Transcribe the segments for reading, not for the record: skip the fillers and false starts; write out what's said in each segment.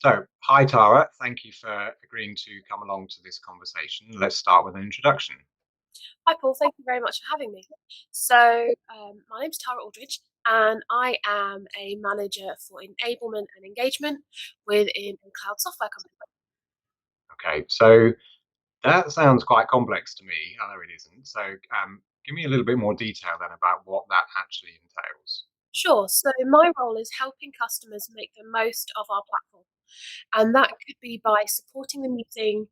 So, hi Tara, thank you for agreeing to come along to this conversation. Let's start with an introduction. Hi, Paul. Thank you very much for having me. My name's Tara Aldridge, and I am a manager for enablement and engagement within a cloud software company. Okay, so that sounds quite complex to me. I know it isn't. So, give me a little bit more detail then about what that actually entails. Sure. So, my role is helping customers make the most of our platform. And that could be by supporting them using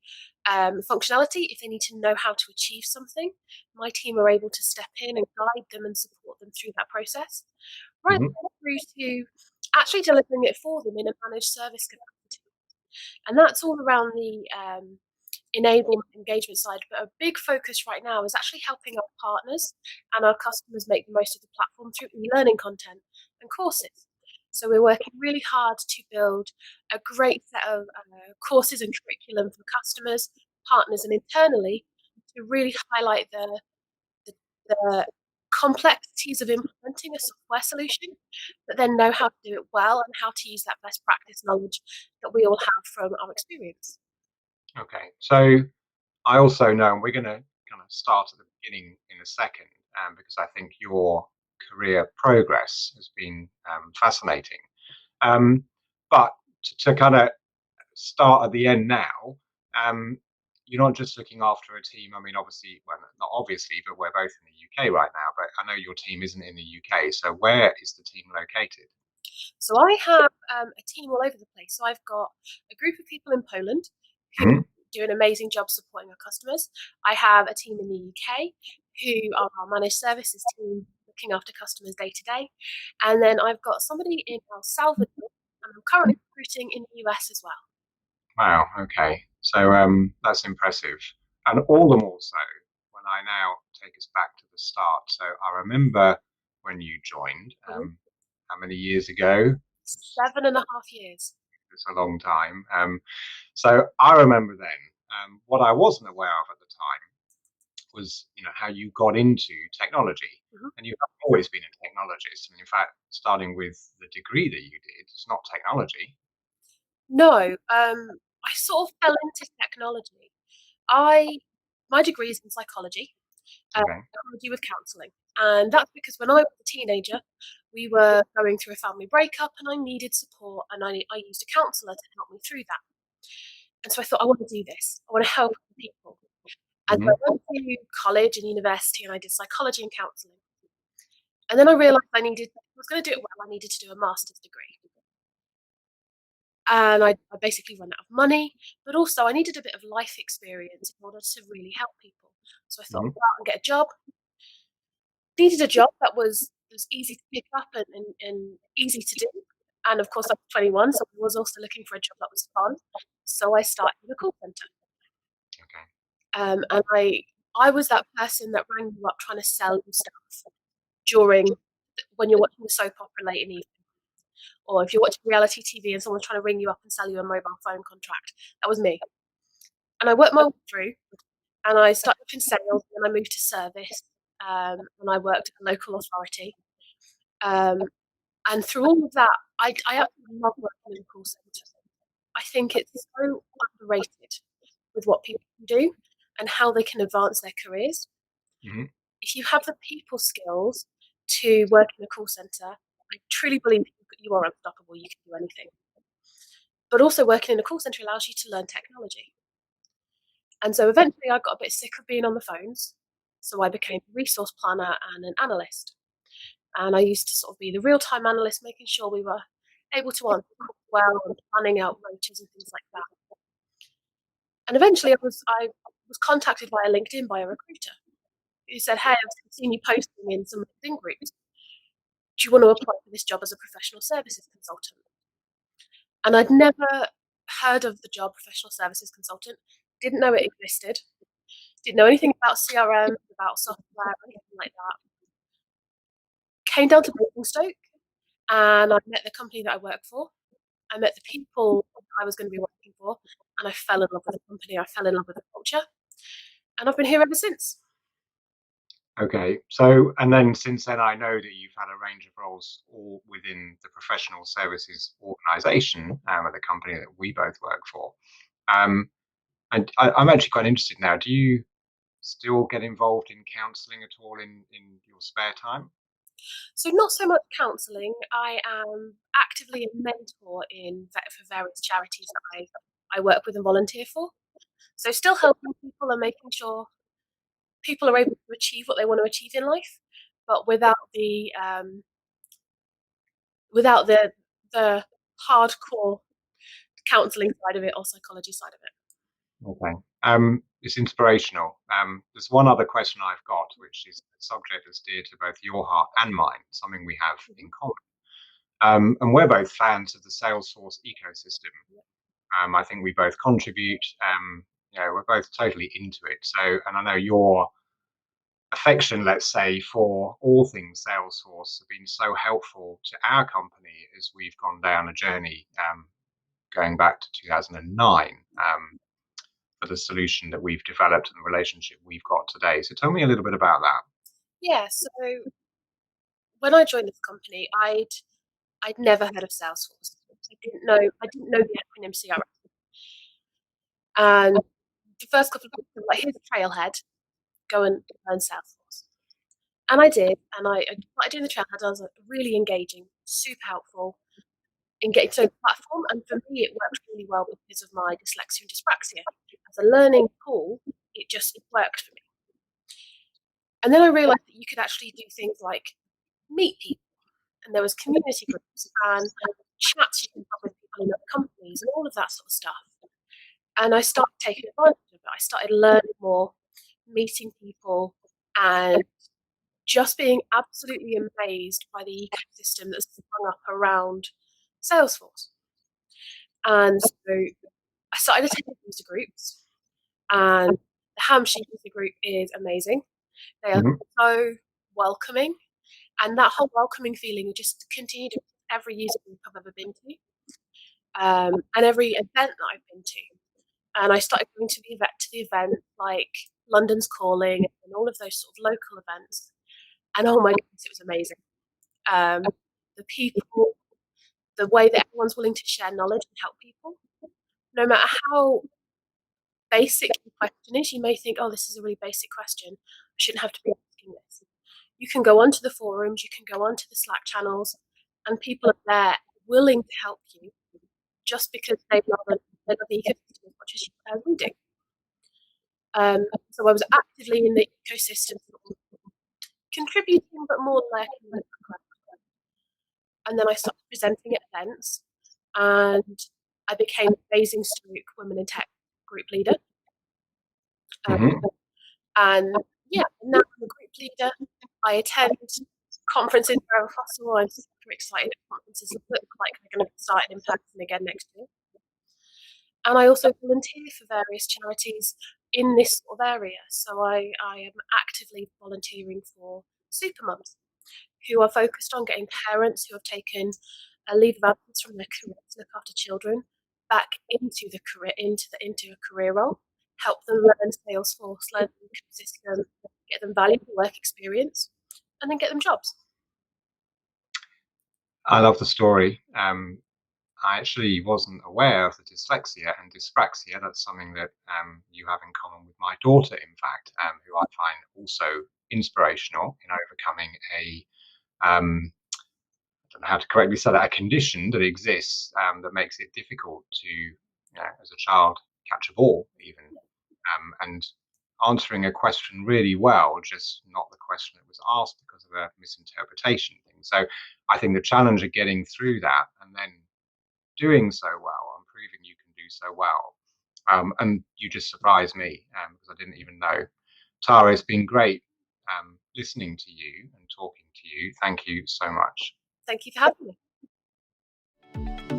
functionality if they need to know how to achieve something. My team are able to step in and guide them and support them through that process, right Hmm. through to actually delivering it for them in a managed service capacity. And that's all around the enablement engagement side. But a big focus right now is actually helping our partners and our customers make the most of the platform through e-learning content and courses. So we're working really hard to build a great set of courses and curriculum for customers, partners, and internally to really highlight the, the complexities of implementing a software solution, but then know how to do it well and how to use that best practice knowledge that we all have from our experience. Okay, so I also know, and we're going to kind of start at the beginning in a second, because I think your career progress has been fascinating. Um, but to kind of start at the end now, um, you're not just looking after a team. I mean, obviously, well, not obviously, but we're both in the UK right now. But I know your team isn't in the UK. So where is the team located? So I have a team all over the place. So I've got a group of people in Poland who Mhm. do an amazing job supporting our customers. I have a team in the UK who are our managed services team looking after customers day to day. And then I've got somebody in El Salvador, and I'm currently recruiting in the US as well. Wow. Okay. So that's impressive, and all the more so when I now take us back to the start. So I remember when you joined. Mhm. How many years ago? It's 7.5 years. it's a long time. So I remember then. What I wasn't aware of at the time was, how you got into technology, Mhm. and you have always been a technologist. And in fact, starting with the degree that you did, it's not technology. No, I sort of fell into technology. I My degree is in psychology, Okay. psychology with counselling. And that's because when I was a teenager, we were going through a family breakup and I needed support, and I used a counsellor to help me through that. And so I thought, I want to do this. I want to help other people. And so Hmm. I went to college and university and I did psychology and counselling. And then I realised I was going to do it well, I needed to do a master's degree. And I basically run out of money, but also I needed a bit of life experience in order to really help people. So I thought I'd Hmm. go out and get a job. Needed a job that was easy to pick up and easy to do. And of course, I was 21, so I was also looking for a job that was fun. So I started in a call center, Okay. and I was that person that rang you up trying to sell you stuff during when you're watching a soap opera late in the evening, or if you're watching reality TV and someone's trying to ring you up and sell you a mobile phone contract. That was me, and I worked my way through. And I started off in sales, and then I moved to service, and I worked at a local authority. Um, And through all of that, I absolutely love working in a call centre. I think it's so underrated with what people can do and how they can advance their careers. Hmm. If you have the people skills to work in a call centre, I truly believe you are unstoppable. You can do anything. But also, working in a call centre allows you to learn technology. And so eventually, I got a bit sick of being on the phones. So I became a resource planner and an analyst. And I used to sort of be the real time analyst, making sure we were able to answer calls well and planning out rotas and things like that. And eventually, I was contacted via LinkedIn by a recruiter who said, "Hey, I've seen you posting in some LinkedIn groups. Do you want to apply for this job as a professional services consultant?" And I'd never heard of the job professional services consultant, didn't know it existed, didn't know anything about CRM, about software, anything like that. Came down to Basingstoke, and I met the company that I work for. I met the people I was going to be working for, and I fell in love with the company. I fell in love with the culture, and I've been here ever since. Okay. So, and then since then, I know that you've had a range of roles all within the professional services organization at the company that we both work for. Um, and I'm actually quite interested now. Do you still get involved in counselling at all in your spare time? So not so much counselling. I am actively a mentor for various charities that I work with and volunteer for. So still helping people and making sure people are able to achieve what they want to achieve in life, but without the hardcore counselling side of it or psychology side of it. Okay. It's inspirational. There's one other question I've got, which is a subject that's dear to both your heart and mine, something we have in common. And we're both fans of the Salesforce ecosystem. I think we both contribute. We're both totally into it. So, and I know your affection, let's say, for all things Salesforce have been so helpful to our company as we've gone down a journey going back to 2009 for the solution that we've developed and the relationship we've got today. So, tell me a little bit about that. Yeah. So when I joined this company, I'd never heard of Salesforce. I didn't know the acronym CRM. And the first couple of weeks, were like, here's a trailhead, go and learn Salesforce. And I did, and I started doing the trailhead. I was like, really engaging, super helpful in getting to know the platform. And for me, it worked really well because of my dyslexia and dyspraxia. As a learning tool, it worked for me. And then I realised that you could actually do things like meet people, and there was community groups and chats you can have with people in other companies and all of that sort of stuff. And I started taking advantage of it. I started learning more, meeting people, and just being absolutely amazed by the ecosystem that's sprung up around Salesforce. And so I started attending user groups, and the Hampshire user group is amazing. They are Mhm. so welcoming, and that whole welcoming feeling just continued with every user group I've ever been to, and every event that I've been to. And I started going to the event like London's Calling and all of those sort of local events. And oh my goodness, it was amazing. The people, the way that everyone's willing to share knowledge and help people, no matter how basic the question is. You may think, oh, this is a really basic question. I shouldn't have to be asking this. You can go onto the forums, you can go onto the Slack channels, and people are there willing to help you just because they love the ecosystem as much as we do. So I was actively in the ecosystem, contributing, but more lurking in the background. And then I started presenting at events, and I became the Amazing Stoke Women in Tech group leader. Um, Mhm. and yeah, now I'm a group leader. I attend conferences wherever possible. I'm super excited at conferences that look like they're going to be started in person again next year. And I also volunteer for various charities in this sort of area. So I am actively volunteering for super mums who are focused on getting parents who have taken a leave of absence from their career to look after children back into a career role, help them learn Salesforce, learn the ecosystem, get them valuable work experience, and then get them jobs. I love the story. I actually wasn't aware of the dyslexia and dyspraxia. That's something that you have in common with my daughter, in fact, who I find also inspirational in overcoming a I don't know how to correctly say that, a condition that exists that makes it difficult to, as a child, catch a ball, even, and answering a question really well, just not the question that was asked because of a misinterpretation thing. So I think the challenge of getting through that and then doing so well and proving you can do so well. And you just surprised me because I didn't even know. Tara, it's been great listening to you and talking to you. Thank you so much. Thank you for having me.